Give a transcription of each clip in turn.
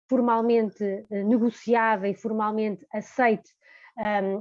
formalmente negociada e formalmente aceite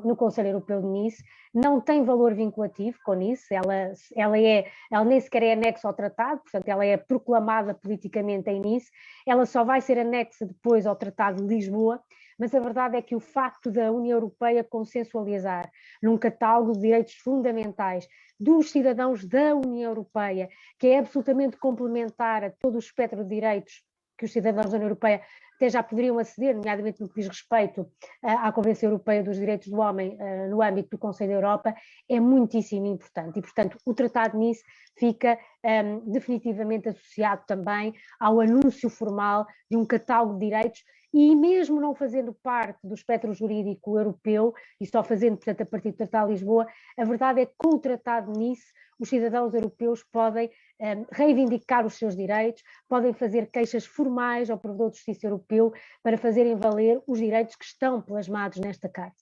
no Conselho Europeu de Nice, não tem valor vinculativo com Nice, ela nem sequer é anexa ao tratado, portanto ela é proclamada politicamente em Nice, ela só vai ser anexa depois ao Tratado de Lisboa, mas a verdade é que o facto da União Europeia consensualizar num catálogo de direitos fundamentais dos cidadãos da União Europeia, que é absolutamente complementar a todo o espectro de direitos que os cidadãos da União Europeia até já poderiam aceder, nomeadamente no que diz respeito à Convenção Europeia dos Direitos do Homem no âmbito do Conselho da Europa, é muitíssimo importante. E, portanto, o Tratado de Nice fica definitivamente associado também ao anúncio formal de um catálogo de direitos e mesmo não fazendo parte do espectro jurídico europeu, e só fazendo, portanto, a partir do Tratado de Lisboa, a verdade é que com o Tratado de Nice os cidadãos europeus podem reivindicar os seus direitos, podem fazer queixas formais ao Provedor de Justiça Europeu para fazerem valer os direitos que estão plasmados nesta Carta.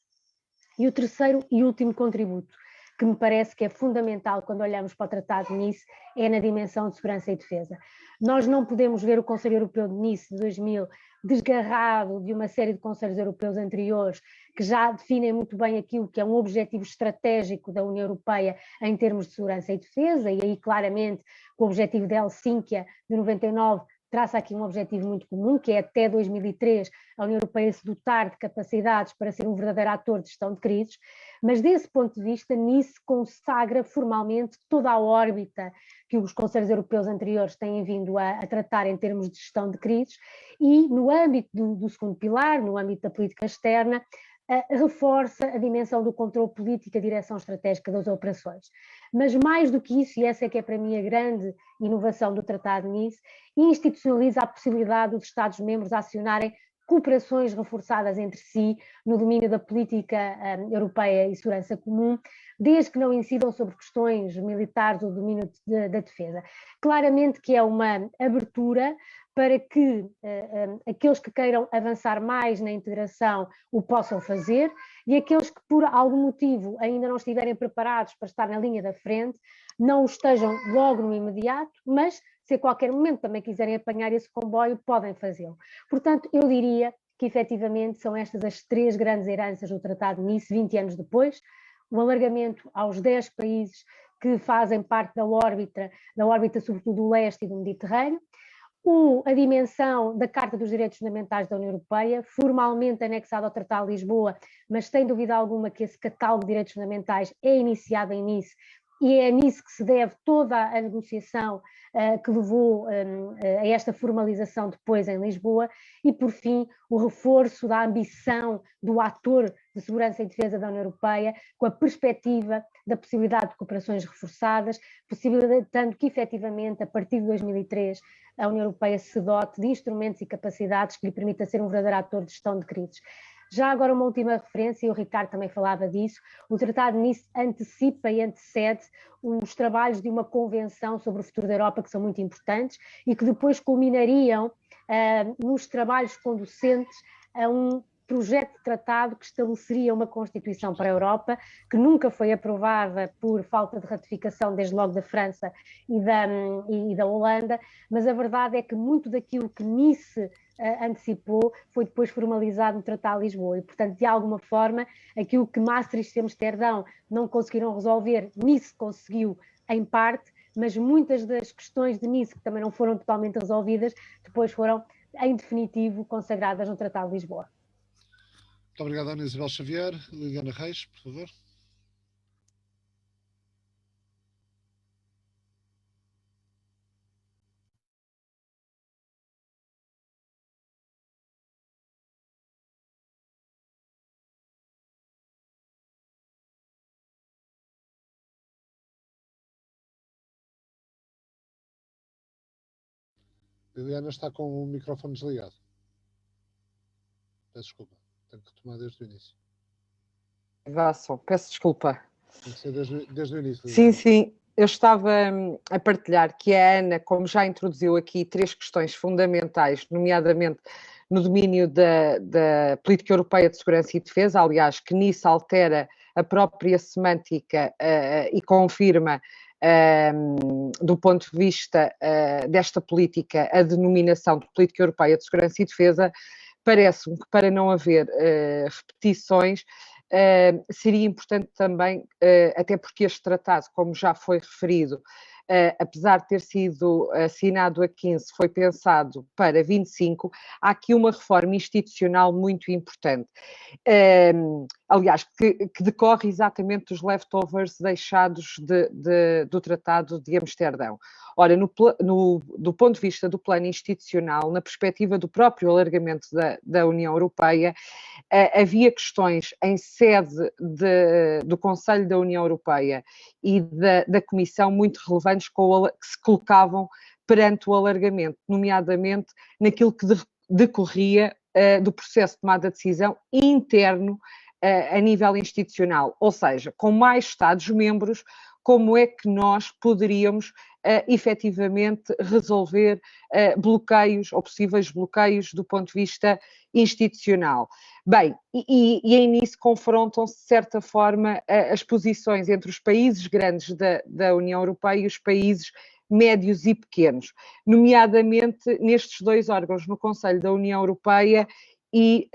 E o terceiro e último contributo, que me parece que é fundamental quando olhamos para o Tratado de Nice, é na dimensão de segurança e defesa. Nós não podemos ver o Conselho Europeu de Nice de 2000 desgarrado de uma série de conselhos europeus anteriores que já definem muito bem aquilo que é um objetivo estratégico da União Europeia em termos de segurança e defesa, e aí claramente o objetivo de Helsínquia de 99 traça aqui um objetivo muito comum, que é até 2003 a União Europeia se dotar de capacidades para ser um verdadeiro ator de gestão de crises, mas desse ponto de vista Nice consagra formalmente toda a órbita que os conselhos europeus anteriores têm vindo a tratar em termos de gestão de crises e no âmbito do segundo pilar, no âmbito da política externa, reforça a dimensão do controle político e a direção estratégica das operações. Mas mais do que isso, e essa é que é para mim a grande inovação do Tratado de Nice, institucionaliza a possibilidade dos Estados-membros acionarem cooperações reforçadas entre si no domínio da política europeia e segurança comum, desde que não incidam sobre questões militares ou domínio da defesa. Claramente que é uma abertura para que aqueles que queiram avançar mais na integração o possam fazer e aqueles que por algum motivo ainda não estiverem preparados para estar na linha da frente, não o estejam logo no imediato, mas se a qualquer momento também quiserem apanhar esse comboio, podem fazê-lo. Portanto, eu diria que efetivamente são estas as três grandes heranças do Tratado de Nice, 20 anos depois, o alargamento aos 10 países que fazem parte da órbita sobretudo do leste e do Mediterrâneo, a dimensão da Carta dos Direitos Fundamentais da União Europeia, formalmente anexada ao Tratado de Lisboa, mas sem dúvida alguma que esse catálogo de direitos fundamentais é iniciado em Nice e é a Nice que se deve toda a negociação que levou a esta formalização depois em Lisboa e, por fim, o reforço da ambição do ator de segurança e defesa da União Europeia com a perspectiva da possibilidade de cooperações reforçadas, possibilitando que, efetivamente, a partir de 2003, a União Europeia se dote de instrumentos e capacidades que lhe permita ser um verdadeiro ator de gestão de crises. Já agora uma última referência, e o Ricardo também falava disso, o Tratado de Nice antecipa e antecede os trabalhos de uma convenção sobre o futuro da Europa que são muito importantes e que depois culminariam nos trabalhos conducentes a um projeto de tratado que estabeleceria uma Constituição para a Europa, que nunca foi aprovada por falta de ratificação, desde logo da França e da Holanda, mas a verdade é que muito daquilo que Nice antecipou foi depois formalizado no Tratado de Lisboa e, portanto, de alguma forma, aquilo que Maastricht e Amsterdão não conseguiram resolver, Nice conseguiu em parte, mas muitas das questões de Nice, que também não foram totalmente resolvidas, depois foram, em definitivo, consagradas no Tratado de Lisboa. Muito obrigado, Ana Isabel Xavier. Liliana Reis, por favor. Liliana está com o microfone desligado. Peço desculpa. Tenho que retomar desde o início. Vá só, peço desculpa. Tem que ser desde o início. Sim, sim. Eu estava a partilhar que a Ana, como já introduziu aqui, três questões fundamentais, nomeadamente no domínio da política europeia de segurança e defesa, aliás, que Nice altera a própria semântica e confirma do ponto de vista desta política, a denominação de Política Europeia de Segurança e Defesa, parece-me que para não haver repetições, seria importante também, até porque este tratado, como já foi referido, apesar de ter sido assinado a 15, foi pensado para 25, há aqui uma reforma institucional muito importante. Aliás, que decorre exatamente dos leftovers deixados do Tratado de Amsterdão. Ora, do ponto de vista do plano institucional, na perspectiva do próprio alargamento da União Europeia, havia questões em sede do Conselho da União Europeia e da Comissão muito relevantes que se colocavam perante o alargamento, nomeadamente naquilo que decorria do processo de tomada de decisão interno a nível institucional, ou seja, com mais Estados-membros, como é que nós poderíamos efetivamente resolver bloqueios ou possíveis bloqueios do ponto de vista institucional. Bem, e aí nisso confrontam-se, de certa forma, as posições entre os países grandes da União Europeia e os países médios e pequenos, nomeadamente nestes dois órgãos, no Conselho da União Europeia e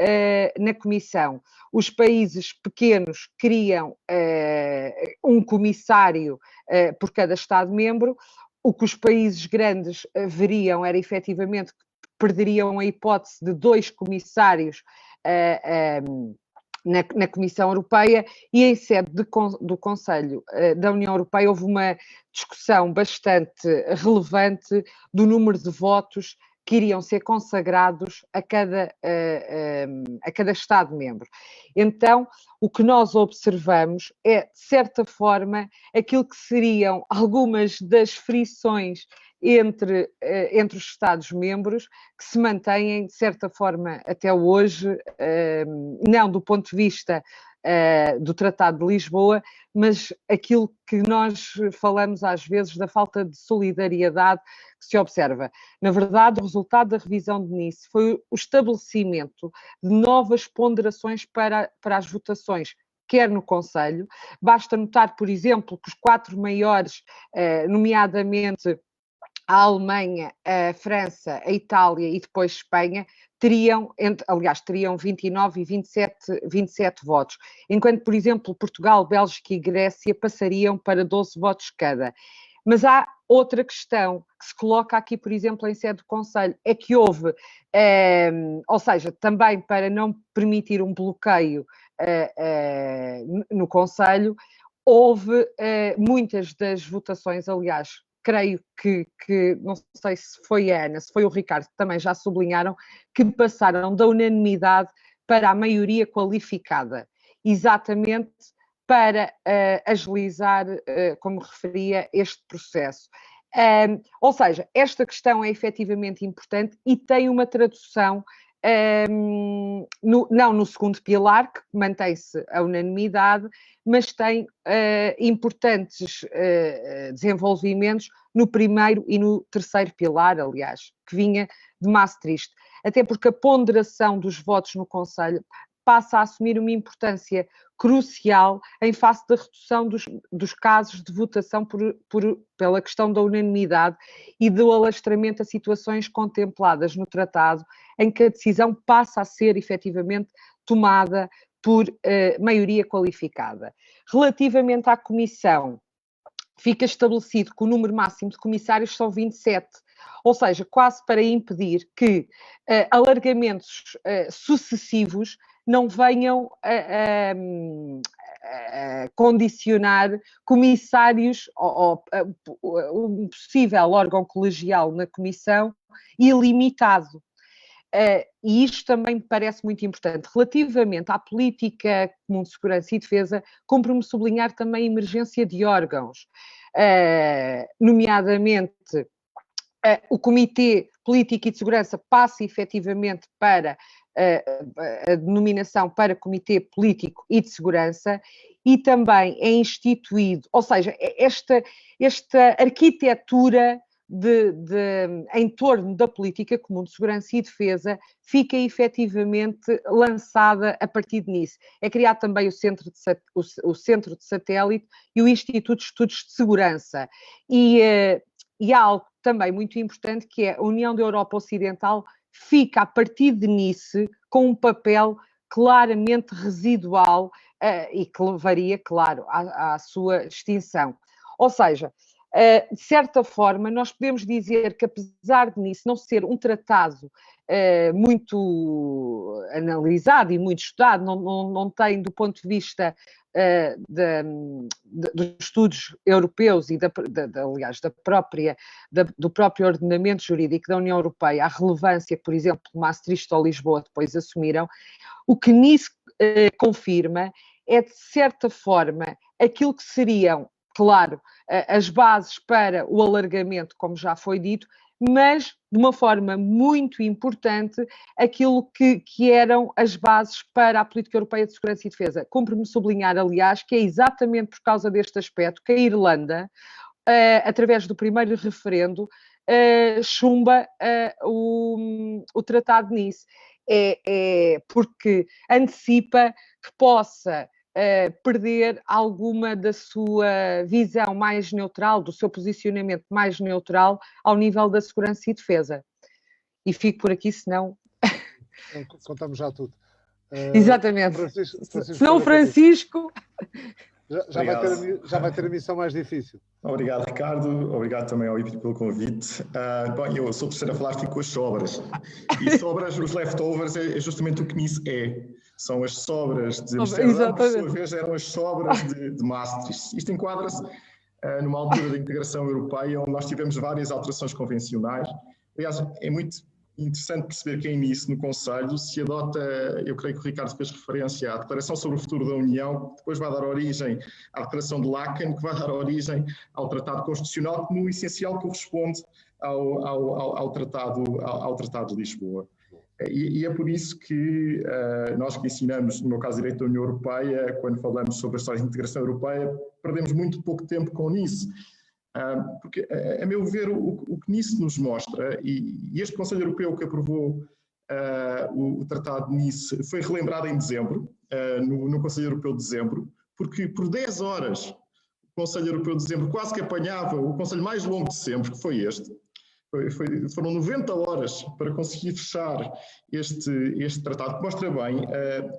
na Comissão. Os países pequenos queriam um comissário por cada Estado-membro, o que os países grandes veriam era efetivamente que perderiam a hipótese de 2 comissários na Comissão Europeia, e em sede do Conselho da União Europeia houve uma discussão bastante relevante do número de votos que iriam ser consagrados a cada Estado-membro. Então, o que nós observamos é, de certa forma, aquilo que seriam algumas das frições entre os Estados-membros, que se mantêm, de certa forma, até hoje, não do ponto de vista do Tratado de Lisboa, mas aquilo que nós falamos às vezes da falta de solidariedade que se observa. Na verdade, o resultado da revisão de Nice foi o estabelecimento de novas ponderações para as votações, quer no Conselho. Basta notar, por exemplo, que os 4 maiores, nomeadamente a Alemanha, a França, a Itália e depois Espanha, teriam 29 e 27 votos, enquanto, por exemplo, Portugal, Bélgica e Grécia passariam para 12 votos cada. Mas há outra questão que se coloca aqui, por exemplo, em sede do Conselho, é que houve, ou seja, também para não permitir um bloqueio no Conselho, houve muitas das votações, aliás, creio que, não sei se foi a Ana, se foi o Ricardo, também já sublinharam, que passaram da unanimidade para a maioria qualificada, exatamente para agilizar, como referia, este processo. Ou seja, esta questão é efetivamente importante e tem uma tradução não no segundo pilar, que mantém-se a unanimidade, mas tem importantes desenvolvimentos no primeiro e no terceiro pilar, aliás, que vinha de Maastricht. Até porque a ponderação dos votos no Conselho passa a assumir uma importância crucial em face da redução dos casos de votação pela questão da unanimidade e do alastramento a situações contempladas no tratado, em que a decisão passa a ser efetivamente tomada por maioria qualificada. Relativamente à Comissão, fica estabelecido que o número máximo de comissários são 27, ou seja, quase para impedir que alargamentos sucessivos não venham a condicionar comissários ou um possível órgão colegial na Comissão ilimitado. E isto também me parece muito importante. Relativamente à política comum de segurança e defesa, cumpre-me sublinhar também a emergência de órgãos, nomeadamente o Comitê Político e de Segurança passa efetivamente para a denominação para Comitê Político e de Segurança, e também é instituído, ou seja, esta arquitetura em torno da política comum de segurança e defesa fica efetivamente lançada a partir de nisso. É criado também o centro de satélite e o Instituto de Estudos de Segurança. E há algo também muito importante, que é a União da Europa Ocidental fica, a partir de Nice, com um papel claramente residual e que levaria, claro, à sua extinção. Ou seja, de certa forma, nós podemos dizer que, apesar de Nice não ser um tratado muito analisado e muito estudado, não tem, do ponto de vista dos estudos europeus e, aliás, do próprio ordenamento jurídico da União Europeia, a relevância que, por exemplo, Maastricht ou Lisboa depois assumiram, o que Nice confirma é, de certa forma, aquilo que seriam, claro, as bases para o alargamento, como já foi dito, mas, de uma forma muito importante, aquilo que eram as bases para a política europeia de segurança e defesa. Cumpre-me sublinhar, aliás, que é exatamente por causa deste aspecto que a Irlanda, através do primeiro referendo, chumba o Tratado de Nice. Porque antecipa que possa perder alguma da sua visão mais neutral, do seu posicionamento mais neutral ao nível da segurança e defesa. E fico por aqui, senão... Contamos já tudo. Exatamente. Senão Francisco... Já vai ter a missão mais difícil. Obrigado, Ricardo. Obrigado também ao IPI pelo convite. Bom, eu sou o terceiro a falar, fico com as sobras. E sobras, os leftovers, é justamente o que Nice é. São as sobras de Amsterdão, por sua vez, eram as sobras de Maastricht. Isto enquadra-se numa altura da integração europeia, onde nós tivemos várias alterações convencionais. Aliás, é muito interessante perceber que em Nice, no Conselho, se adota, eu creio que o Ricardo fez referência à Declaração sobre o Futuro da União, que depois vai dar origem à Declaração de Laken, que vai dar origem ao Tratado Constitucional, que no essencial corresponde ao Tratado de Lisboa. E é por isso que nós que ensinamos, no meu caso, Direito da União Europeia, quando falamos sobre a história de integração europeia, perdemos muito pouco tempo com Nice. Porque, a meu ver, o que Nice nos mostra, e este Conselho Europeu que aprovou o Tratado de Nice foi relembrado em dezembro, no Conselho Europeu de dezembro, porque por 10 horas o Conselho Europeu de dezembro quase que apanhava o Conselho mais longo de sempre, que foi este. Foram 90 horas para conseguir fechar este tratado, que mostra bem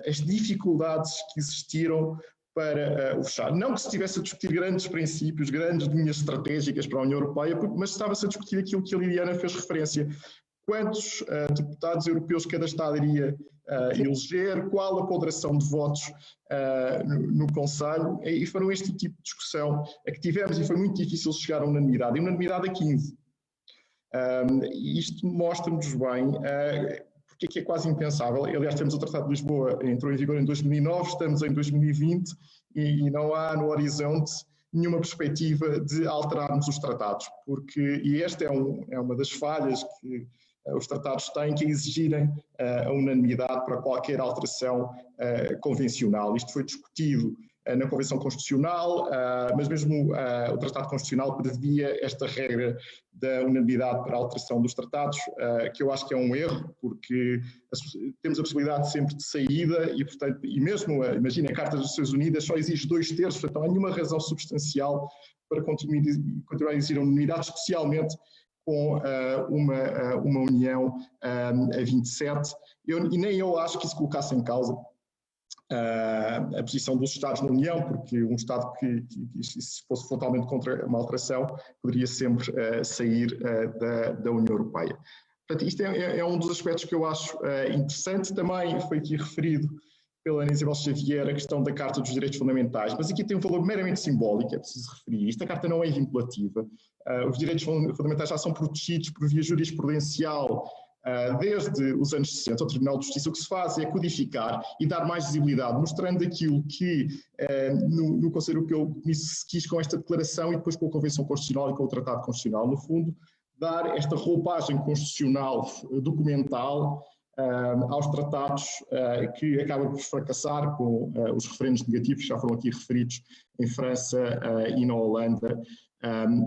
as dificuldades que existiram para o fechar. Não que se estivesse a discutir grandes princípios, grandes linhas estratégicas para a União Europeia, mas estava-se a discutir aquilo que a Liliana fez referência. Quantos deputados europeus cada Estado iria eleger, qual a ponderação de votos no Conselho, e foram este tipo de discussão a que tivemos, e foi muito difícil chegar a unanimidade, e unanimidade a 15. E isto mostra-nos bem porque é que é quase impensável. Aliás, temos o Tratado de Lisboa, entrou em vigor em 2009, estamos em 2020 e não há no horizonte nenhuma perspectiva de alterarmos os tratados, e esta é uma das falhas que os tratados têm, que é exigirem a unanimidade para qualquer alteração convencional. Isto foi discutido na Convenção Constitucional, mas mesmo o Tratado Constitucional previa esta regra da unanimidade para a alteração dos tratados, que eu acho que é um erro, porque temos a possibilidade sempre de saída e, portanto, e mesmo, imagina, a Carta das Nações Unidas só exige 2/3, portanto não há nenhuma razão substancial para continuar a exigir a unanimidade, especialmente com uma União a 27. E nem eu acho que isso colocasse em causa a posição dos Estados na União, porque um Estado que se fosse frontalmente contra uma alteração poderia sempre sair da União Europeia. Portanto, isto é um dos aspectos que eu acho interessante. Também foi aqui referido pela Ana Isabel Xavier a questão da Carta dos Direitos Fundamentais, mas aqui tem um valor meramente simbólico, é preciso referir. Esta Carta não é vinculativa. Os direitos fundamentais já são protegidos por via jurisprudencial desde os anos 60, ao Tribunal de Justiça. O que se faz é codificar e dar mais visibilidade, mostrando aquilo que no Conselho Europeu se quis com esta declaração e depois com a Convenção Constitucional e com o Tratado Constitucional. No fundo, dar esta roupagem constitucional documental aos tratados, que acaba por fracassar com os referendos negativos que já foram aqui referidos em França e na Holanda,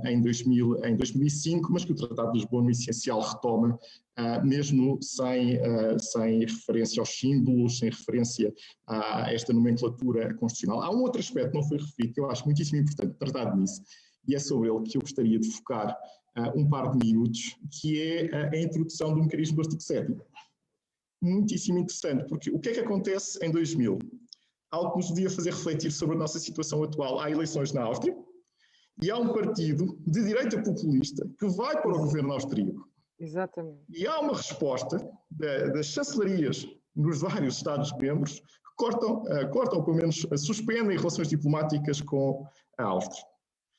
em 2005, mas que o Tratado de Lisboa, no essencial, retoma, mesmo sem referência aos símbolos, sem referência a esta nomenclatura constitucional. Há um outro aspecto que não foi referido, que eu acho muitíssimo importante tratar nisso, e é sobre ele que eu gostaria de focar um par de minutos, que é a introdução do mecanismo do artigo 7º. Muitíssimo interessante, porque o que é que acontece em 2000? Algo que nos devia fazer refletir sobre a nossa situação atual. Há eleições na Áustria e há um partido de direita populista que vai para o governo austríaco. Exatamente. E há uma resposta das chancelarias nos vários Estados-membros que cortam, ou pelo menos suspendem relações diplomáticas com a Áustria.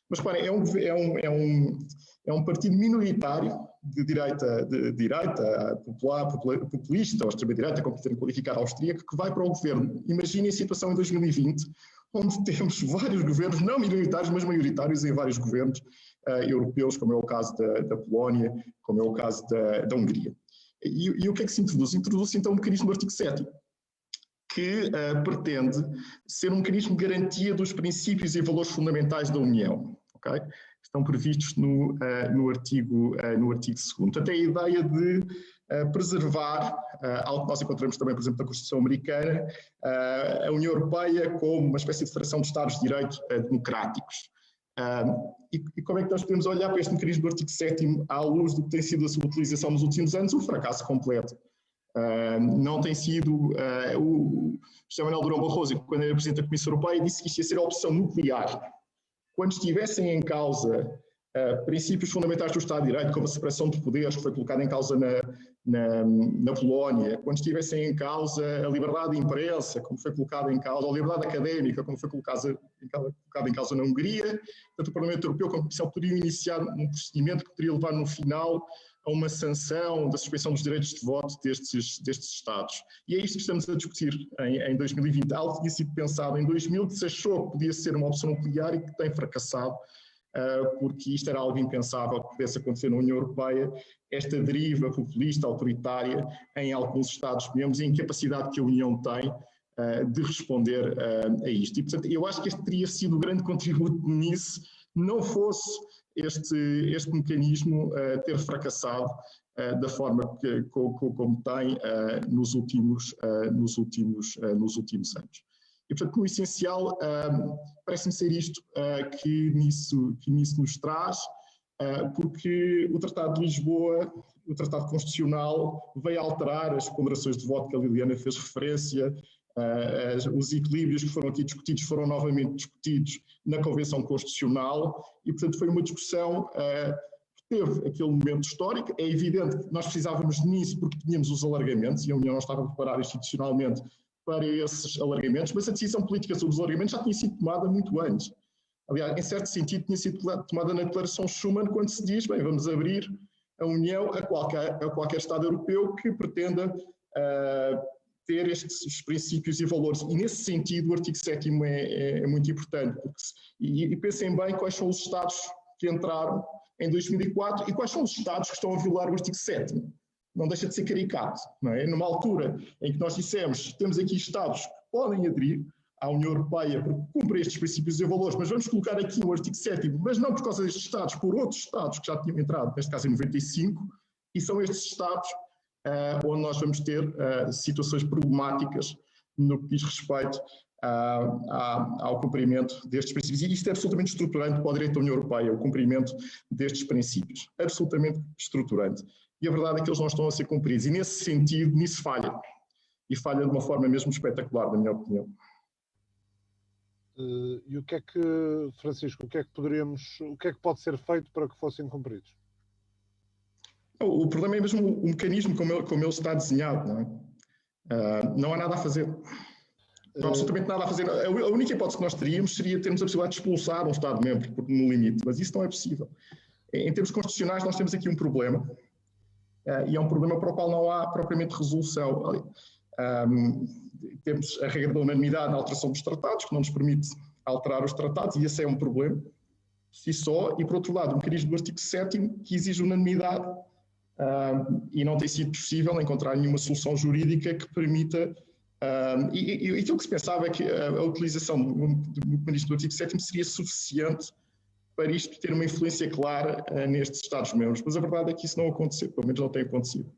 Mas reparem, é um partido minoritário de direita popular, populista ou extrema-direita, como quiserem qualificar, austríaco, que vai para o governo. Imaginem a situação em 2020, onde temos vários governos, não minoritários, mas maioritários em vários governos europeus, como é o caso da Polónia, como é o caso da Hungria. E o que é que se introduz? Introduz-se então o mecanismo do artigo 7º, que pretende ser um mecanismo de garantia dos princípios e valores fundamentais da União. Okay? Estão previstos no artigo 2º. Portanto, é a ideia de preservar, algo que nós encontramos também, por exemplo, na Constituição Americana, a União Europeia como uma espécie de federação de Estados de Direito democráticos. E como é que nós podemos olhar para este mecanismo do artigo 7º à luz do que tem sido a sua utilização nos últimos anos? Um fracasso completo. Não tem sido... o José Manuel Durão Barroso, quando era Presidente da Comissão Europeia, disse que isto ia ser a opção nuclear. Quando estivessem em causa princípios fundamentais do Estado de Direito, como a separação de poderes, que foi colocada em causa na Polónia, quando estivessem em causa a liberdade de imprensa, como foi colocada em causa, a liberdade académica, como foi colocada em causa na Hungria, tanto o Parlamento Europeu como a Comissão poderiam iniciar um procedimento que poderia levar no final a uma sanção da suspensão dos direitos de voto destes Estados. E é isto que estamos a discutir em 2020. Algo que tinha sido pensado em 2000, que se achou que podia ser uma opção nuclear e que tem fracassado, porque isto era algo impensável que pudesse acontecer na União Europeia, esta deriva populista, autoritária, em alguns Estados-membros e a incapacidade que a União tem de responder a isto. E, portanto, eu acho que este teria sido o grande contributo nisso, não fosse este mecanismo ter fracassado da forma como tem nos últimos anos. E, portanto, no essencial, parece-me ser isto que nisso nos traz, porque o Tratado de Lisboa, o Tratado Constitucional, veio alterar as ponderações de voto que a Liliana fez referência, os equilíbrios que foram aqui discutidos foram novamente discutidos na Convenção Constitucional e, portanto, foi uma discussão que teve aquele momento histórico. É evidente que nós precisávamos nisso porque tínhamos os alargamentos e a União não estava preparada institucionalmente para esses alargamentos, mas a decisão política sobre os alargamentos já tinha sido tomada muito antes. Aliás, em certo sentido, tinha sido tomada na Declaração Schuman, quando se diz, bem, vamos abrir a União a qualquer Estado europeu que pretenda ter estes princípios e valores. E, nesse sentido, o artigo 7º é muito importante. E pensem bem quais são os Estados que entraram em 2004 e quais são os Estados que estão a violar o artigo 7º. Não deixa de ser caricato, não é? Numa altura em que nós dissemos temos aqui Estados que podem aderir à União Europeia porque cumprem estes princípios e valores, mas vamos colocar aqui o artigo 7º, mas não por causa destes Estados, por outros Estados que já tinham entrado, neste caso em 95, e são estes Estados onde nós vamos ter situações problemáticas no que diz respeito ao cumprimento destes princípios. E isto é absolutamente estruturante para o direito da União Europeia, o cumprimento destes princípios. Absolutamente estruturante. E a verdade é que eles não estão a ser cumpridos. E nesse sentido, nisso falha. E falha de uma forma mesmo espetacular, na minha opinião. E o que é que, Francisco, o que é que pode ser feito para que fossem cumpridos? O problema é mesmo o mecanismo como ele está desenhado, não é? Não há nada a fazer. Não há absolutamente nada a fazer. A única hipótese que nós teríamos seria termos a possibilidade de expulsar um Estado-membro no limite, mas isso não é possível. Em termos constitucionais, nós temos aqui um problema, e é um problema para o qual não há propriamente resolução. Temos a regra da unanimidade na alteração dos tratados, que não nos permite alterar os tratados, e esse é um problema, por si só, e por outro lado, o mecanismo do artigo 7º, que exige unanimidade, e não tem sido possível encontrar nenhuma solução jurídica que permita. E aquilo que se pensava é que a utilização do mecanismo do artigo 7º seria suficiente para isto ter uma influência clara nestes Estados-membros. Mas a verdade é que isso não aconteceu, pelo menos não tem acontecido.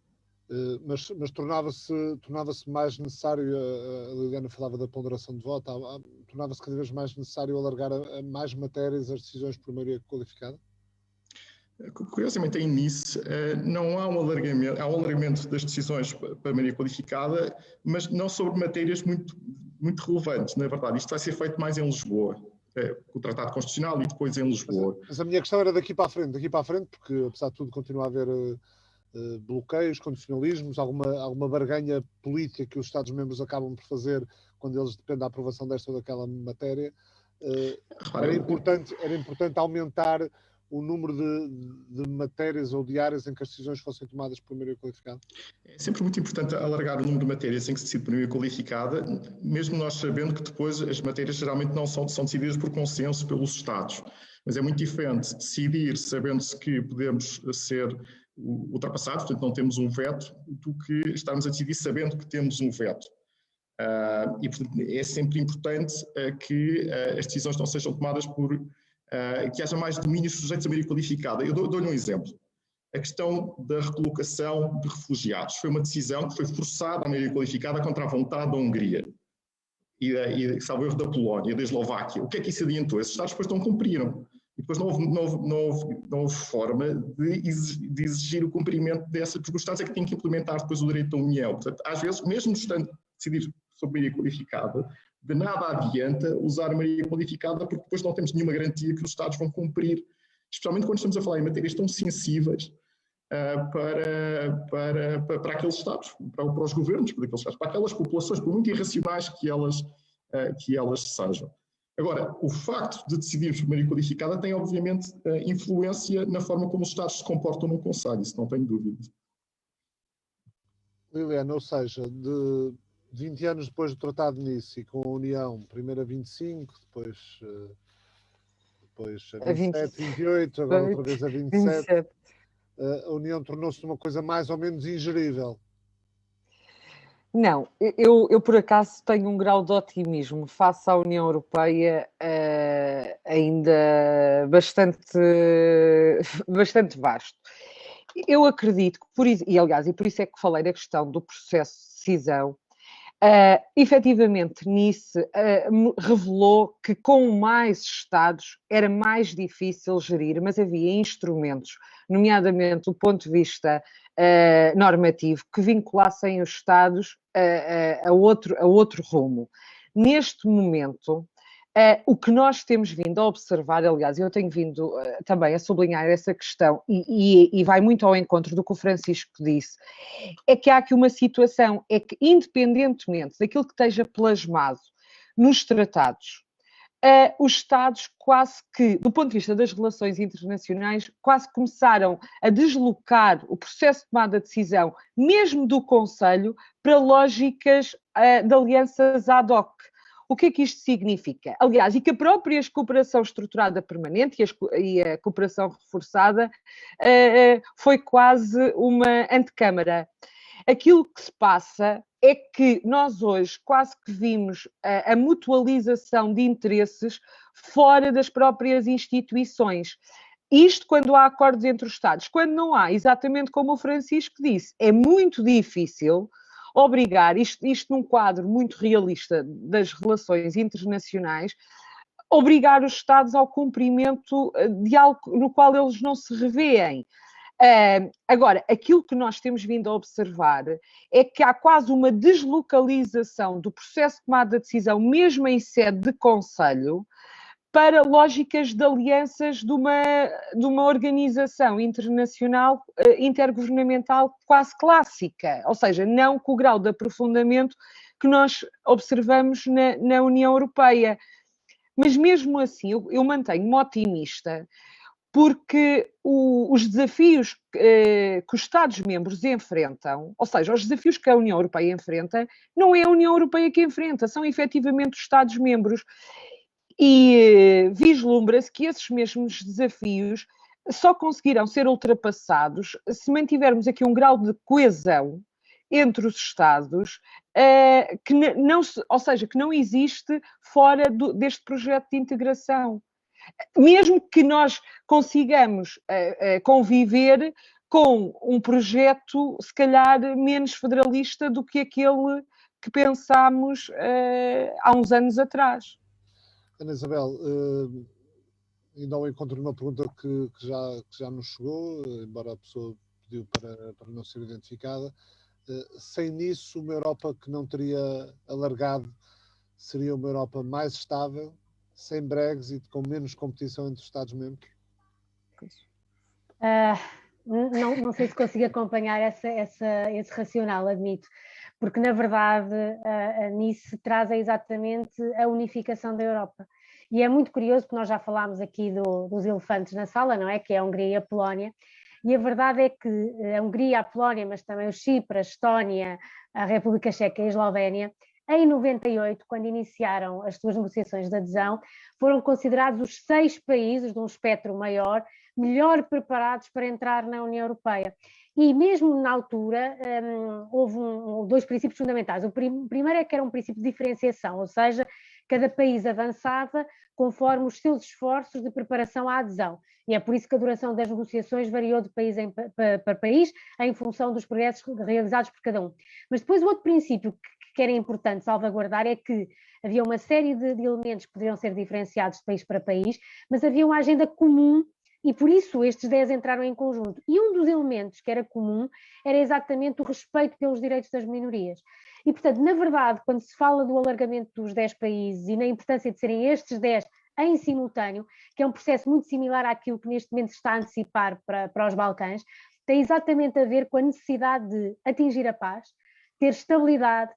Mas tornava-se mais necessário, a Liliana falava da ponderação de voto, tornava-se cada vez mais necessário alargar a mais matérias as decisões por maioria qualificada? Curiosamente, em Nice não há um alargamento das decisões para maioria qualificada, mas não sobre matérias muito relevantes, na verdade. Isto vai ser feito mais em Lisboa, com o Tratado Constitucional e depois em Lisboa. Mas a minha questão era daqui para a frente, porque apesar de tudo continua a haver bloqueios, condicionalismos, alguma barganha política que os Estados-membros acabam por fazer quando eles dependem da aprovação desta ou daquela matéria. Era importante aumentar o número de matérias ou de áreas em que as decisões fossem tomadas por maioria qualificada? É sempre muito importante alargar o número de matérias em que se decide por maioria qualificada, mesmo nós sabendo que depois as matérias geralmente não são decididas por consenso pelos Estados. Mas é muito diferente decidir sabendo-se que podemos ser ultrapassados, portanto não temos um veto, do que estarmos a decidir sabendo que temos um veto. E portanto, é sempre importante que as decisões não sejam tomadas por que haja mais domínios sujeitos a maioria qualificada. Eu dou-lhe um exemplo. A questão da recolocação de refugiados foi uma decisão que foi forçada a maioria qualificada contra a vontade da Hungria e salvo erro, da Polónia, da Eslováquia. O que é que isso adiantou? Esses Estados depois não cumpriram. E depois não houve forma de exigir o cumprimento dessa, porque os Estados é que têm que implementar depois o direito da União. Portanto, às vezes, mesmo estando a decidir sobre maioria qualificada, de nada adianta usar a maioria qualificada, porque depois não temos nenhuma garantia que os Estados vão cumprir, especialmente quando estamos a falar em matérias tão sensíveis para aqueles Estados, para os governos, para aqueles Estados, para aquelas populações, por muito irracionais que elas sejam. Agora, o facto de decidirmos por maioria qualificada tem, obviamente, influência na forma como os Estados se comportam no Conselho, isso não tenho dúvida. Liliana, ou seja, de 20 anos depois do Tratado de Nice e com a União, primeiro a 25, depois a 27, 28, agora outra vez a 27, a União tornou-se uma coisa mais ou menos ingerível. Não, eu por acaso tenho um grau de otimismo face à União Europeia ainda bastante vasto. Eu acredito que, e aliás, e por isso é que falei da questão do processo de decisão, efetivamente Nice revelou que com mais Estados era mais difícil gerir, mas havia instrumentos, nomeadamente do ponto de vista normativo, que vinculassem os Estados a outro rumo. Neste momento, o que nós temos vindo a observar, aliás, eu tenho vindo também a sublinhar essa questão e vai muito ao encontro do que o Francisco disse, é que há aqui uma situação, é que independentemente daquilo que esteja plasmado nos tratados, os Estados quase que, do ponto de vista das relações internacionais, quase começaram a deslocar o processo de tomada de decisão, mesmo do Conselho, para lógicas de alianças ad hoc. O que é que isto significa? Aliás, e que a própria cooperação estruturada permanente e a cooperação reforçada foi quase uma antecâmara. Aquilo que se passa é que nós hoje quase que vimos a mutualização de interesses fora das próprias instituições. Isto quando há acordos entre os Estados. Quando não há, exatamente como o Francisco disse, é muito difícil obrigar, isto num quadro muito realista das relações internacionais, obrigar os Estados ao cumprimento de algo no qual eles não se revêem. Agora, aquilo que nós temos vindo a observar é que há quase uma deslocalização do processo de tomada de decisão, mesmo em sede de Conselho, para lógicas de alianças de uma organização internacional intergovernamental quase clássica, ou seja, não com o grau de aprofundamento que nós observamos na União Europeia. Mas mesmo assim, eu mantenho-me otimista, porque os desafios que os Estados-membros enfrentam, ou seja, os desafios que a União Europeia enfrenta, não é a União Europeia que enfrenta, são efetivamente os Estados-membros. E vislumbra-se que esses mesmos desafios só conseguirão ser ultrapassados se mantivermos aqui um grau de coesão entre os Estados, ou seja, que não existe fora deste projeto de integração. mesmo que nós consigamos conviver com um projeto, se calhar, menos federalista do que aquele que pensámos há uns anos atrás. Ana Isabel, ainda ao encontro de uma pergunta que já nos chegou, embora a pessoa pediu para não ser identificada. Sem nisso, uma Europa que não teria alargado seria uma Europa mais estável, sem Brexit, com menos competição entre os Estados-membros? Não sei se consigo acompanhar esse racional, admito, porque na verdade a Nice traz exatamente a unificação da Europa. E é muito curioso, porque nós já falámos aqui dos elefantes na sala, não é? Que é a Hungria e a Polónia. E a verdade é que a Hungria, a Polónia, mas também o Chipre, a Estónia, a República Checa e a Eslovénia, em 98, quando iniciaram as suas negociações de adesão, foram considerados os 6 países de um espectro maior, melhor preparados para entrar na União Europeia. E mesmo na altura houve 2 princípios fundamentais. O primeiro é que era um princípio de diferenciação, ou seja, cada país avançava conforme os seus esforços de preparação à adesão. E é por isso que a duração das negociações variou de país para país, em função dos progressos realizados por cada um. Mas depois o outro princípio que era importante salvaguardar é que havia uma série de elementos que poderiam ser diferenciados de país para país, mas havia uma agenda comum e por isso estes 10 entraram em conjunto. E um dos elementos que era comum era exatamente o respeito pelos direitos das minorias. E, portanto, na verdade, quando se fala do alargamento dos 10 países e na importância de serem estes 10 em simultâneo, que é um processo muito similar àquilo que neste momento se está a antecipar para os Balcãs, tem exatamente a ver com a necessidade de atingir a paz, ter estabilidade,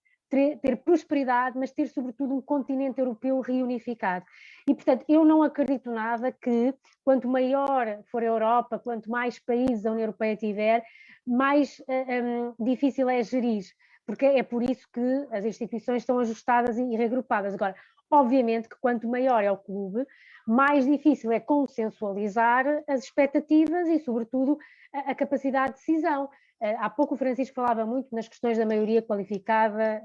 ter prosperidade, mas ter sobretudo um continente europeu reunificado. E, portanto, eu não acredito nada que quanto maior for a Europa, quanto mais países a União Europeia tiver, mais difícil é gerir, porque é por isso que as instituições estão ajustadas e reagrupadas. Agora, obviamente que quanto maior é o clube, mais difícil é consensualizar as expectativas e, sobretudo, a capacidade de decisão. Há pouco o Francisco falava muito nas questões da maioria qualificada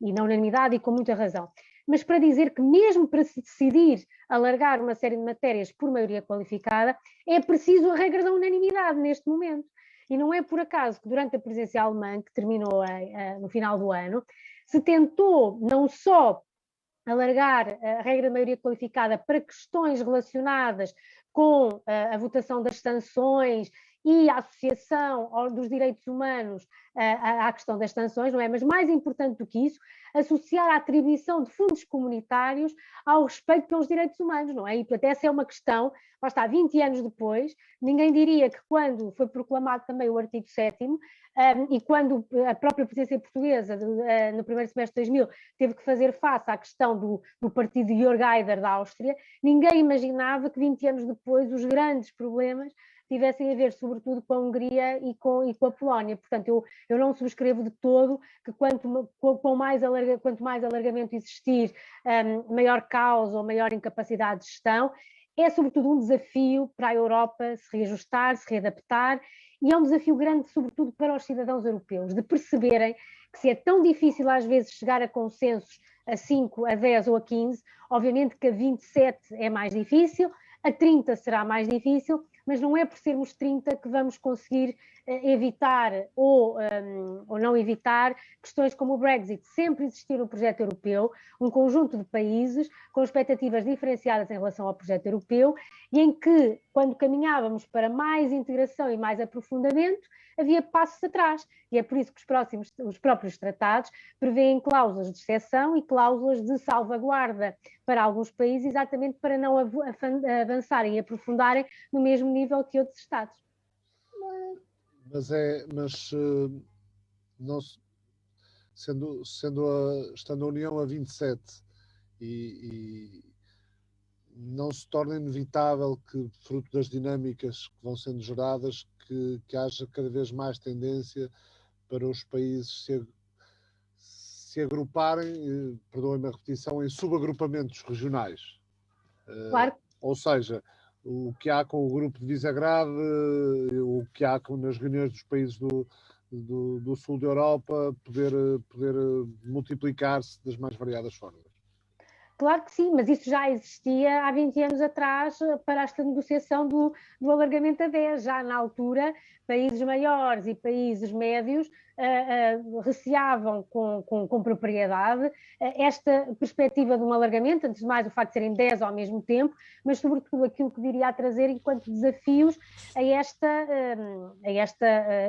e na unanimidade, e com muita razão. Mas para dizer que mesmo para se decidir alargar uma série de matérias por maioria qualificada, é preciso a regra da unanimidade neste momento. E não é por acaso que durante a presidência alemã, que terminou no final do ano, se tentou não só alargar a regra da maioria qualificada para questões relacionadas com a votação das sanções e a associação dos direitos humanos à questão das sanções, não é? Mas mais importante do que isso, associar a atribuição de fundos comunitários ao respeito pelos direitos humanos, não é? E portanto essa é uma questão, lá está, 20 anos depois, ninguém diria que quando foi proclamado também o artigo 7º, e quando a própria presidência portuguesa, no primeiro semestre de 2000, teve que fazer face à questão do partido de Jörg Haider da Áustria, ninguém imaginava que 20 anos depois os grandes problemas tivessem a ver sobretudo com a Hungria e com a Polónia. Portanto, eu não subscrevo de todo que quanto mais alargamento existir, maior caos ou maior incapacidade de gestão. É sobretudo um desafio para a Europa se reajustar, se readaptar, e é um desafio grande sobretudo para os cidadãos europeus, de perceberem que se é tão difícil às vezes chegar a consensos a 5, a 10 ou a 15, obviamente que a 27 é mais difícil, a 30 será mais difícil, mas não é por sermos 30 que vamos conseguir evitar ou não evitar questões como o Brexit. Sempre existiu no projeto europeu um conjunto de países com expectativas diferenciadas em relação ao projeto europeu e em que, quando caminhávamos para mais integração e mais aprofundamento, havia passos atrás. E é por isso que os próprios tratados prevêem cláusulas de exceção e cláusulas de salvaguarda para alguns países, exatamente para não avançarem e aprofundarem no mesmo nível que outros Estados. Estando a União a 27 e não se torna inevitável que, fruto das dinâmicas que vão sendo geradas, que haja cada vez mais tendência para os países se agruparem, perdoem-me a repetição, em subagrupamentos regionais. Claro. Ou seja, o que há com o grupo de Visegrad, o que há nas reuniões dos países do sul da Europa, poder multiplicar-se das mais variadas formas. Claro que sim, mas isso já existia há 20 anos atrás para esta negociação do alargamento a 10. Já na altura, países maiores e países médios receavam com propriedade esta perspectiva de um alargamento, antes de mais o facto de serem 10 ao mesmo tempo, mas sobretudo aquilo que viria a trazer enquanto desafios a esta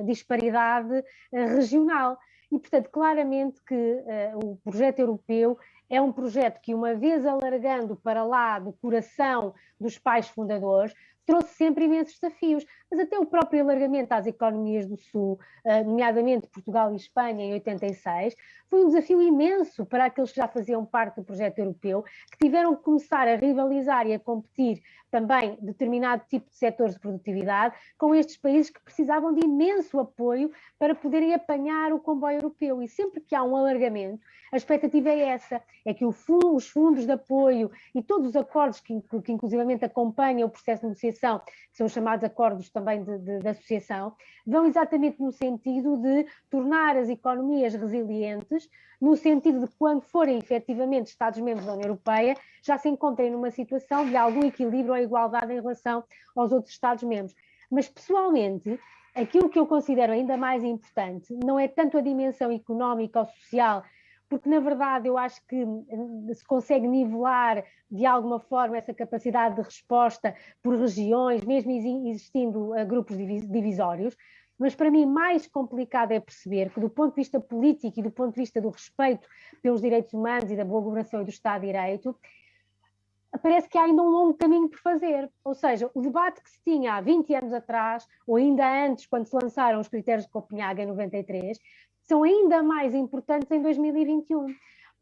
disparidade regional. E, portanto, claramente que o projeto europeu é um projeto que, uma vez alargando para lá do coração dos pais fundadores, trouxe sempre imensos desafios, mas até o próprio alargamento às economias do Sul, nomeadamente Portugal e Espanha em 86, foi um desafio imenso para aqueles que já faziam parte do projeto europeu, que tiveram que começar a rivalizar e a competir também determinado tipo de setores de produtividade com estes países que precisavam de imenso apoio para poderem apanhar o comboio europeu. E sempre que há um alargamento, a expectativa é essa, é que os fundos de apoio e todos os acordos que inclusivamente acompanham o processo de negociação, que são os chamados acordos também de associação, vão exatamente no sentido de tornar as economias resilientes, no sentido de quando forem efetivamente Estados-membros da União Europeia, já se encontrem numa situação de algum equilíbrio ou igualdade em relação aos outros Estados-membros. Mas, pessoalmente, aquilo que eu considero ainda mais importante não é tanto a dimensão económica ou social, porque, na verdade, eu acho que se consegue nivelar de alguma forma essa capacidade de resposta por regiões, mesmo existindo grupos divisórios, mas para mim mais complicado é perceber que, do ponto de vista político e do ponto de vista do respeito pelos direitos humanos e da boa governação e do Estado de Direito, parece que há ainda um longo caminho por fazer. Ou seja, o debate que se tinha há 20 anos atrás, ou ainda antes, quando se lançaram os critérios de Copenhague em 93, são ainda mais importantes em 2021.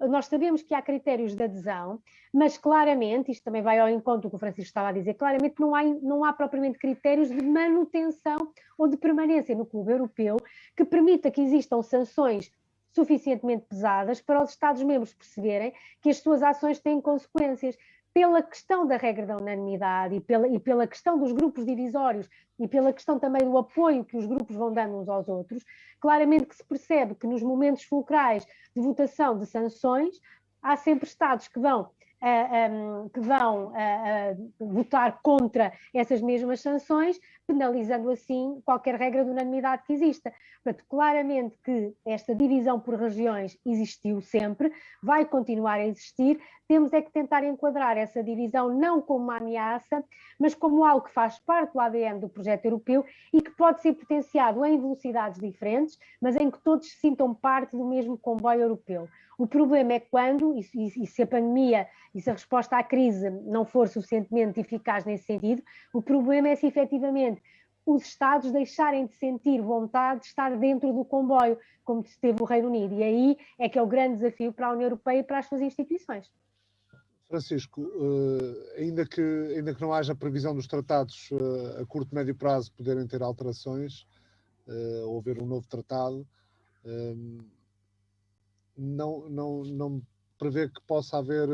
Nós sabemos que há critérios de adesão, mas claramente, isto também vai ao encontro do que o Francisco estava a dizer, claramente não há propriamente critérios de manutenção ou de permanência no clube europeu que permita que existam sanções suficientemente pesadas para os Estados-membros perceberem que as suas ações têm consequências. Pela questão da regra da unanimidade e pela questão dos grupos divisórios e pela questão também do apoio que os grupos vão dando uns aos outros, claramente que se percebe que nos momentos fulcrais de votação de sanções, há sempre Estados que vão votar contra essas mesmas sanções, penalizando assim qualquer regra de unanimidade que exista. Portanto, claramente que esta divisão por regiões existiu sempre, vai continuar a existir, temos é que tentar enquadrar essa divisão não como uma ameaça, mas como algo que faz parte do ADN do projeto europeu e que pode ser potenciado em velocidades diferentes, mas em que todos se sintam parte do mesmo comboio europeu. O problema é quando, e se a pandemia e se a resposta à crise não for suficientemente eficaz nesse sentido, o problema é se efetivamente os Estados deixarem de sentir vontade de estar dentro do comboio, como esteve o Reino Unido. E aí é que é o grande desafio para a União Europeia e para as suas instituições. Francisco, ainda que não haja previsão dos tratados a curto e médio prazo poderem ter alterações, ou haver um novo tratado, não prevê que possa haver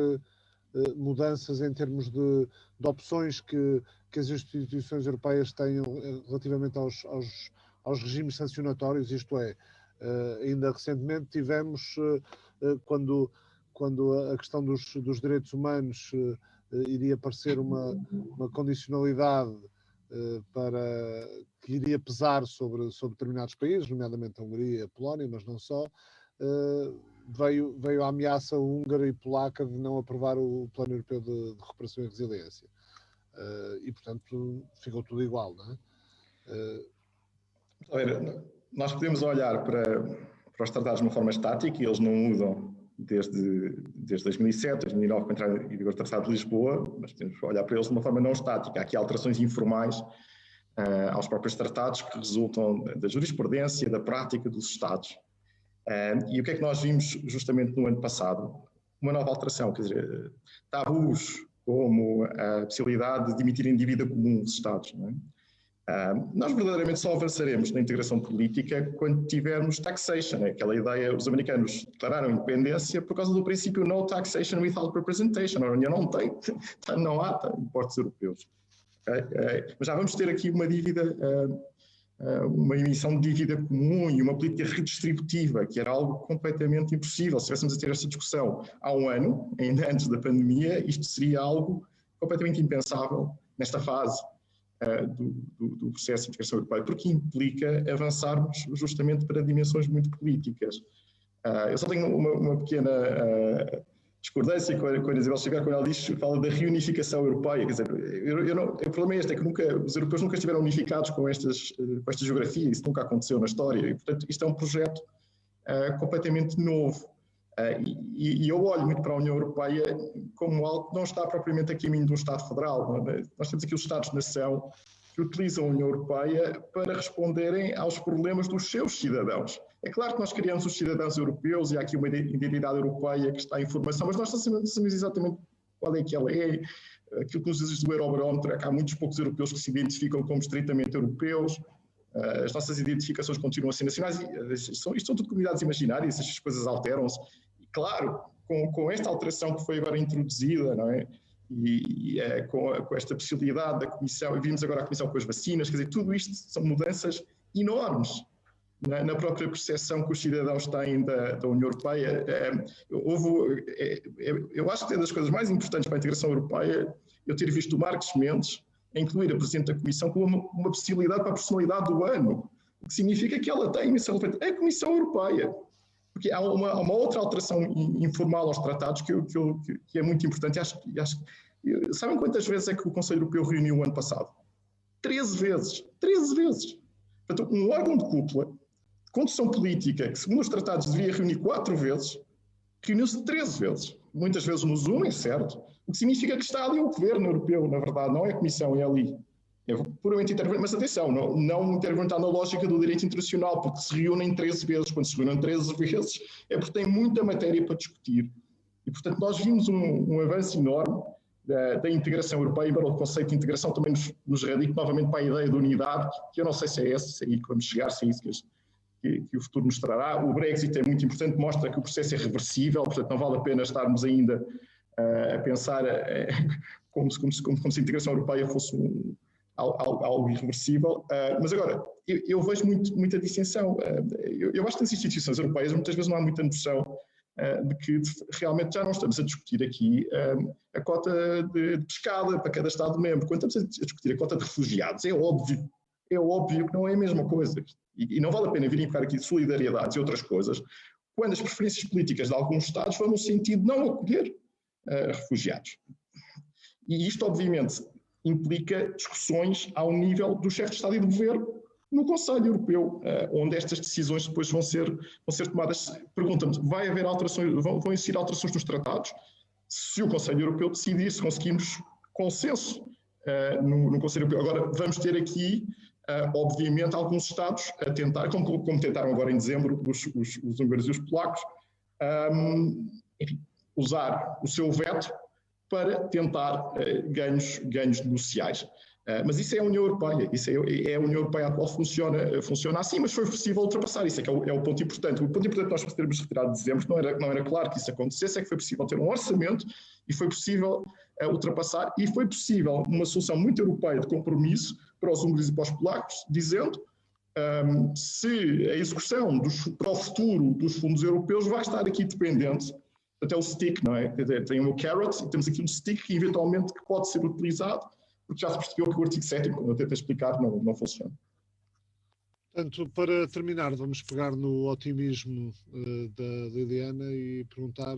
mudanças em termos de opções que as instituições europeias tenham relativamente aos regimes sancionatórios, isto é, ainda recentemente tivemos, quando a questão dos direitos humanos iria aparecer uma condicionalidade que iria pesar sobre determinados países, nomeadamente a Hungria e a Polónia, mas não só, veio a ameaça húngara e polaca de não aprovar o Plano Europeu de Recuperação e Resiliência. E, portanto, ficou tudo igual, não é? Nós podemos olhar para os tratados de uma forma estática e eles não mudam desde 2007, 2009, com a entrada em vigor do Tratado de Lisboa, mas temos que olhar para eles de uma forma não estática. Há aqui alterações informais aos próprios tratados que resultam da jurisprudência, da prática dos Estados. E o que é que nós vimos justamente no ano passado? Uma nova alteração, quer dizer, tabus como a possibilidade de emitirem dívida comum os Estados, não é? Nós verdadeiramente só avançaremos na integração política quando tivermos taxation, né? Aquela ideia, os americanos declararam independência por causa do princípio no taxation without representation. A União não há impostos europeus. Okay? Mas já vamos ter aqui uma dívida uma emissão de dívida comum e uma política redistributiva, que era algo completamente impossível. Se estivéssemos a ter esta discussão há um ano, ainda antes da pandemia, isto seria algo completamente impensável nesta fase do processo de integração europeia, porque implica avançarmos justamente para dimensões muito políticas. Eu só tenho uma pequena discordância com a Isabel Xavier quando ela fala da reunificação europeia. Quer dizer, o problema é este, é que os europeus nunca estiveram unificados com esta geografia, isso nunca aconteceu na história, e portanto isto é um projeto completamente novo. E eu olho muito para a União Europeia como algo que não está propriamente a caminho de um Estado federal. Nós temos aqui os Estados-nação que utilizam a União Europeia para responderem aos problemas dos seus cidadãos. É claro que nós criamos os cidadãos europeus e há aqui uma identidade europeia que está em formação, mas nós não sabemos exatamente qual é que ela é. Aquilo que nos diz do Eurobarómetro é que há muitos poucos europeus que se identificam como estritamente europeus. As nossas identificações continuam a ser nacionais. Isto são tudo comunidades imaginárias, estas coisas alteram-se. Claro, com esta alteração que foi agora introduzida, não é? Com esta possibilidade da Comissão, e vimos agora a Comissão com as vacinas, quer dizer, tudo isto são mudanças enormes na própria percepção que os cidadãos têm da União Europeia. Eu acho que é das coisas mais importantes para a integração europeia eu ter visto o Marcos Mendes a incluir a Presidente da Comissão como uma possibilidade para a personalidade do ano, o que significa que ela tem a Comissão Europeia. Porque há uma outra alteração informal aos tratados que é muito importante. Sabem quantas vezes é que o Conselho Europeu reuniu o ano passado? 13 vezes. 13 vezes. Portanto, um órgão de cúpula, de condução política, que segundo os tratados devia reunir 4 vezes, reuniu-se 13 vezes. Muitas vezes no Zoom, é certo. O que significa que está ali o governo europeu, na verdade, não é a Comissão, é ali. É puramente intervento, mas atenção, não interventar na lógica do direito internacional, porque se reúnem 13 vezes. Quando se reúnem 13 vezes é porque tem muita matéria para discutir. E, portanto, nós vimos um avanço enorme da integração europeia, embora o conceito de integração também nos radique novamente para a ideia de unidade, que eu não sei se é esse, aí que vamos chegar, se é isso que o futuro nos trará. O Brexit é muito importante, mostra que o processo é reversível, portanto não vale a pena estarmos ainda a pensar como se a integração europeia fosse algo irreversível, mas agora, eu vejo muita dissensão. Eu acho que nas instituições europeias muitas vezes não há muita noção de que realmente já não estamos a discutir aqui a cota de pescada para cada Estado-membro. Quando estamos a discutir a cota de refugiados, é óbvio que não é a mesma coisa. E não vale a pena vir invocar aqui solidariedades e outras coisas, quando as preferências políticas de alguns Estados vão no sentido de não acolher refugiados. E isto, obviamente, implica discussões ao nível do chefe de Estado e do Governo no Conselho Europeu, onde estas decisões depois vão ser tomadas. Pergunta-me, vai haver alterações, vão existir alterações nos tratados? Se o Conselho Europeu decidir, se conseguimos consenso no Conselho Europeu. Agora, vamos ter aqui, obviamente, alguns Estados a tentar, como tentaram agora em dezembro, os húngaros e os polacos, enfim, usar o seu veto para tentar ganhos negociais. Mas isso é a União Europeia, isso é a União Europeia atual funciona assim, mas foi possível ultrapassar, isso é que é o ponto importante. O ponto importante nós termos retirado de dezembro não era claro que isso acontecesse, é que foi possível ter um orçamento e foi possível ultrapassar, e foi possível uma solução muito europeia de compromisso para os húngaros e para os polacos, dizendo se a execução para o futuro dos fundos europeus vai estar aqui dependente. Até o stick, não é? Tem o carrot e temos aqui um stick que eventualmente pode ser utilizado, porque já se percebeu que o artigo 7º, como eu tento explicar, não funciona. Portanto, para terminar, vamos pegar no otimismo da Liliana e perguntar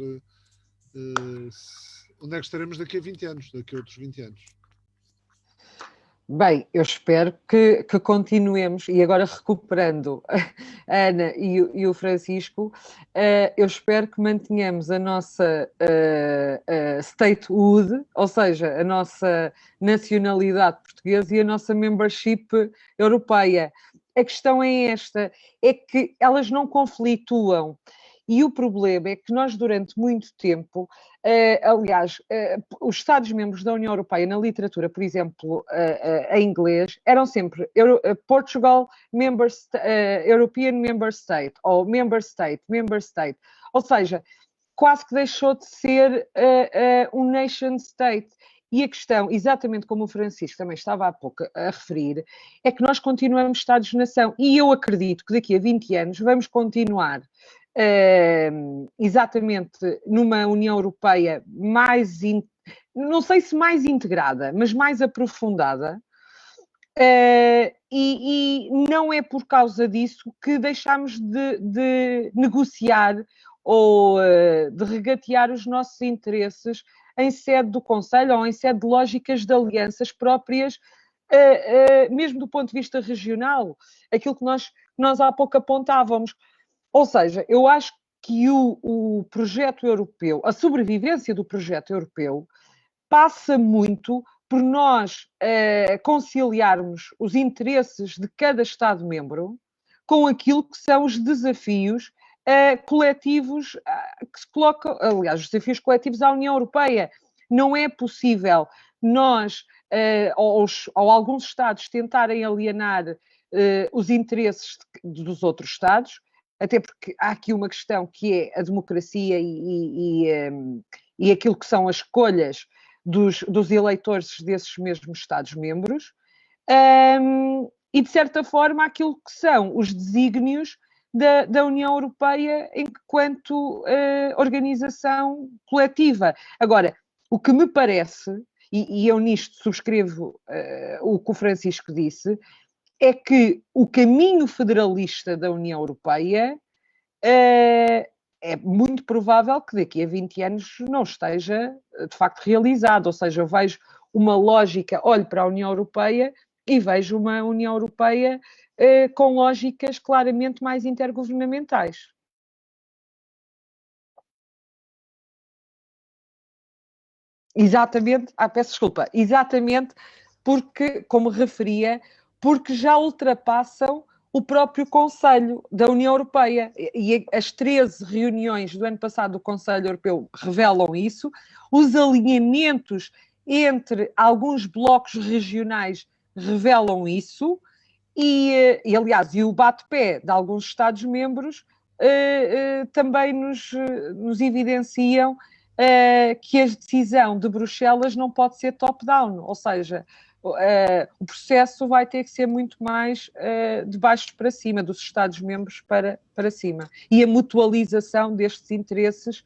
onde é que estaremos daqui a 20 anos, daqui a outros 20 anos. Bem, eu espero que continuemos, e agora recuperando a Ana e o Francisco, eu espero que mantenhamos a nossa statehood, ou seja, a nossa nacionalidade portuguesa e a nossa membership europeia. A questão é esta, é que elas não conflituam. E o problema é que nós, durante muito tempo, aliás, os Estados-membros da União Europeia, na literatura, por exemplo, em inglês, eram sempre Portugal, European Member State, ou Member State. Ou seja, quase que deixou de ser um nation state. E a questão, exatamente como o Francisco também estava há pouco a referir, é que nós continuamos Estados-nação. E eu acredito que daqui a 20 anos vamos continuar exatamente numa União Europeia mais, não sei se mais integrada, mas mais aprofundada. E não é por causa disso que deixamos de negociar ou de regatear os nossos interesses em sede do Conselho ou em sede de lógicas de alianças próprias, mesmo do ponto de vista regional, aquilo que nós há pouco apontávamos. Ou seja, eu acho que o projeto europeu, a sobrevivência do projeto europeu, passa muito por nós conciliarmos os interesses de cada Estado-membro com aquilo que são os desafios coletivos que se colocam, aliás, os desafios coletivos à União Europeia. Não é possível nós, ou alguns Estados, tentarem alienar os interesses dos outros Estados, até porque há aqui uma questão que é a democracia e aquilo que são as escolhas dos eleitores desses mesmos Estados-membros, e, de certa forma, aquilo que são os desígnios da União Europeia enquanto organização coletiva. Agora, o que me parece, e eu nisto subscrevo o que o Francisco disse, é que o caminho federalista da União Europeia é muito provável que daqui a 20 anos não esteja, de facto, realizado. Ou seja, eu vejo uma lógica, olho para a União Europeia e vejo uma União Europeia com lógicas claramente mais intergovernamentais. Exatamente, peço desculpa, exatamente porque, como referia, porque já ultrapassam o próprio Conselho da União Europeia. E as 13 reuniões do ano passado do Conselho Europeu revelam isso. Os alinhamentos entre alguns blocos regionais revelam isso. E aliás, o bate-pé de alguns Estados-membros também nos evidenciam que a decisão de Bruxelas não pode ser top-down, ou seja, o processo vai ter que ser muito mais de baixo para cima, dos Estados-membros para cima. E a mutualização destes interesses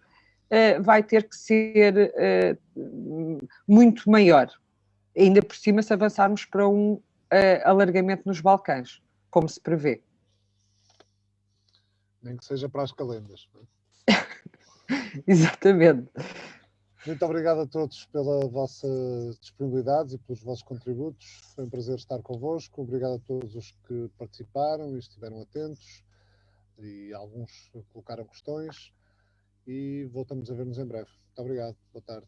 vai ter que ser muito maior. Ainda por cima, se avançarmos para um alargamento nos Balcãs, como se prevê. Nem que seja para as calendas. Exatamente. Muito obrigado a todos pela vossa disponibilidade e pelos vossos contributos. Foi um prazer estar convosco. Obrigado a todos os que participaram e estiveram atentos. E alguns colocaram questões. E voltamos a ver-nos em breve. Muito obrigado. Boa tarde.